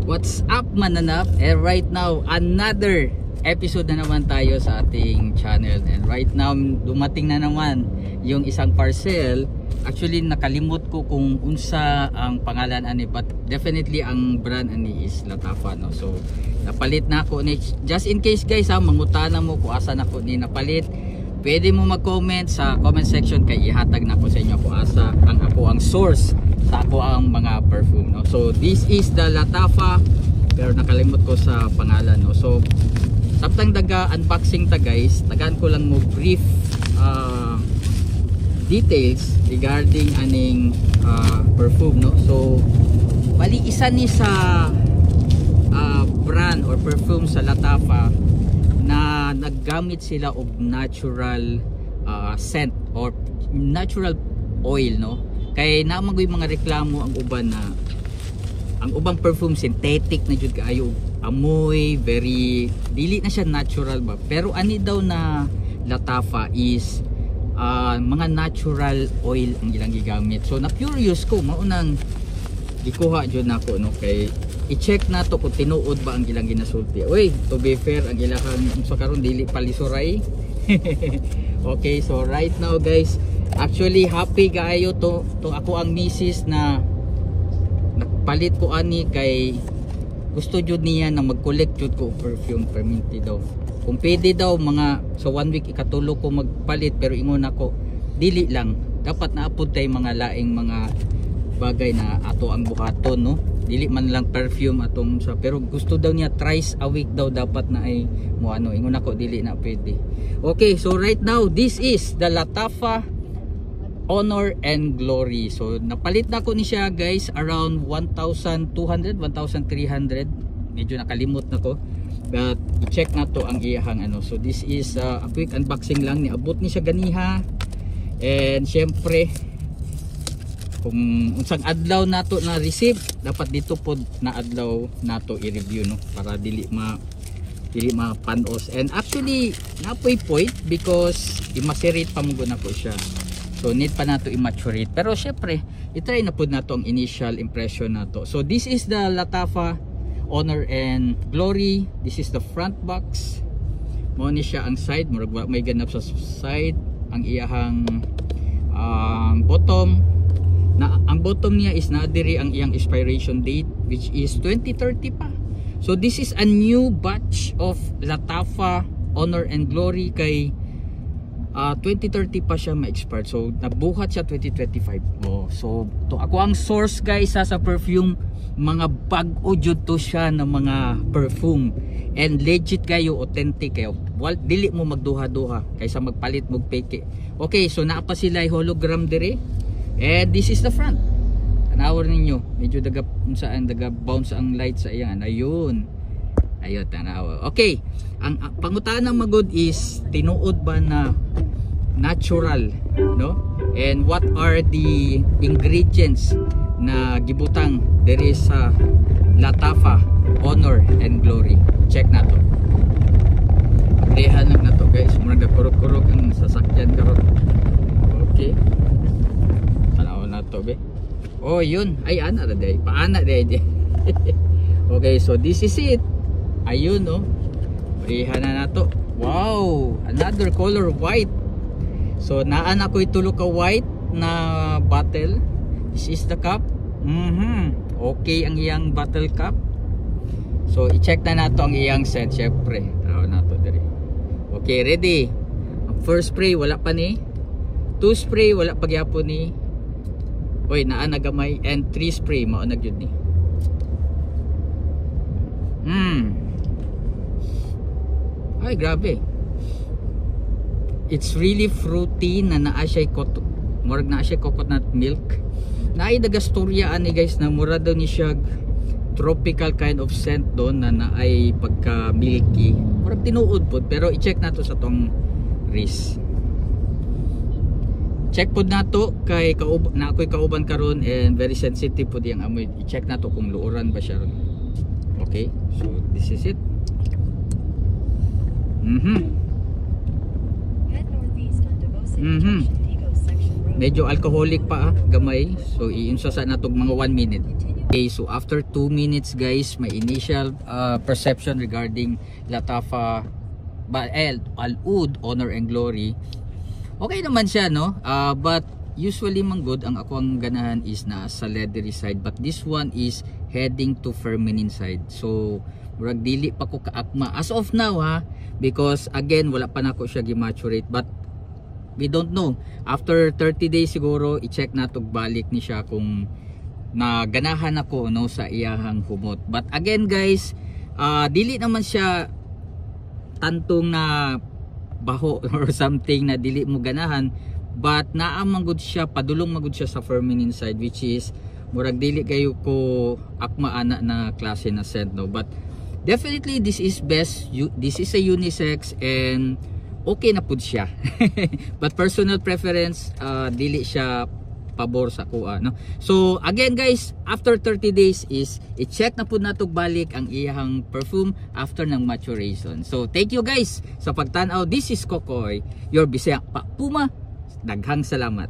What's up mananap? And right now, another episode na naman tayo sa ating channel. And right now, dumating na naman yung isang parcel. Actually, nakalimot ko kung unsa ang pangalan ani, but definitely ang brand ani is Latafa, no? So, napalit na ako ni. Just in case guys, mangutana mo kung asa na ko ni napalit. Pwede mo mag-comment sa comment section kay ihatag na ko sa inyo kung asa ang source sa ako ang mga perfume, no? So this is the Latafa, pero nakalimot ko sa pangalan, no? So taptang daga unboxing ta guys, tagaan ko lang mo brief details regarding aning perfume, no? So bali isa ni sa brand or perfume sa Latafa na naggamit sila of natural scent or natural oil, no? Kay namagoy mga reklamo ang uban na ang ubang perfume synthetic na jud kaayo, amoy very dili na siya natural ba, pero ani daw na Latafa is mga natural oil ang ilang gigamit. So na curious ko, maunang gikuha jud nako, no? Kay i-check na to kung tinuod ba ang ilang ginasulti. Uy, to be fair, ang ilang sa karon dili palisuray. Okay, so right now guys, actually happy kaayo to ako ang misis na nagpalit ko ani, kay gusto jud niya na mag-collect jud ko perfume perminti daw. Kung pwede daw mga so 1 week ikatulo ko magpalit, pero ingon ako dili lang, dapat naapod tay mga laing mga bagay na ato ang buhaton, no? Dili man lang perfume atong sa, pero gusto daw niya thrice a week daw dapat na ay mo ano, ingon ako dili na pwede. Okay, so right now this is the Latafa Honor and Glory. So napalit na ko ni siya guys around 1,200 1,300, medyo nakalimot na ko, but i-check na to ang iyahang ano. So this is a quick unboxing lang, niabot ni siya ganiha. And syempre kung unsang adlaw nato na receive, dapat dito pod na adlaw nato i-review, no, para dili ma panos. And actually napoy point because i-macerate pa mo na po siya, so need pa nato i-maturate, pero syempre i-try na pod nato ang initial impression nato. So this is the Latafa Honor and Glory. This is the front box, mo ni siya ang side, murag may ganap sa side. Ang iyahang bottom na ang bottom niya is nadiri ang iyang expiration date, which is 2030 pa. So this is a new batch of Latafa Honor and Glory, kay 2030 pa siya ma-expire. So nabuhat siya 2025. Oh, so to ako ang source guys sa perfume, mga bag-o jud to siya ng mga perfume, and legit kayo, authentic kayo. Well, dili mo magduha-duha kaysa magpalit mo peke. Okay, so naa pa sila hologram dire. And this is the front. Tanawar ninyo, medyo daga saan daga bounce ang light sa iyan. Ayun. Ayun, tanawa. Okay. Ang pangutanang magod is tinuod ba na natural, no? And what are the ingredients na gibutang there is sa Latafa Honor and Glory? Check na to. Dehan lang na to guys. Murag kurok-kurok ang sasakyan karon. Okay. To be. Oh yun, ay ana ra day, paana day. Okay, so this is it. Ayun, no, barihan na nato. Wow, another color, white. So naan ako itulo ka white na bottle. This is the cup. Okay ang iyang bottle cup. So i-check na nato ang iyang scent, syempre. Taraw nato dire. Okay, ready. First spray wala pa ni. 2 spray wala pa gyapon ni. Oy, naa nagamay, and 3 spray mao na gyud ni. Ay grabe. It's really fruity na naa siya murag naa siya coconut milk. Naay dagastorya ani guys na mura daw ni siya tropical kind of scent don na naay pagka milky. Murag tinuod pod, pero i-check nato sa tong wrist. Check pod nato kay na ako'y kauban karon, and very sensitive pod yang amoy. I-check nato kung luoran ba siya ron. Okay, so this is it. Medyo alcoholic pa gamay. So iunsa sa natog mga 1 minute. Okay, so after 2 minutes guys, my initial perception regarding Latafa Al Oud Honor and Glory, okay naman siya, no? But usually man good, ang ako ang ganahan is na sa leathery side, but this one is heading to feminine side. So murag dili pa ko kaakma as of now ha, because again wala pa nako siya gi-maturate, but we don't know. After 30 days siguro i-check nato balik ni siya kung naganahan ako, no, sa iyahang humot. But again guys, dili naman siya tantong na baho or something na dili mo ganahan, but naamang good siya, padulong magud siya sa feminine side, which is murag dili kayo ko akma ana na klase na scent, no. But definitely this is best, this is a unisex and okay na pud siya. But personal preference, dili siya pabor sa kuha, no. So again guys, after 30 days is i-check na pud nato balik ang iyang perfume after ng maturation. So thank you guys sa pagtan-aw. This is Kokoy, your Bisaya Pa Puma. Daghang salamat.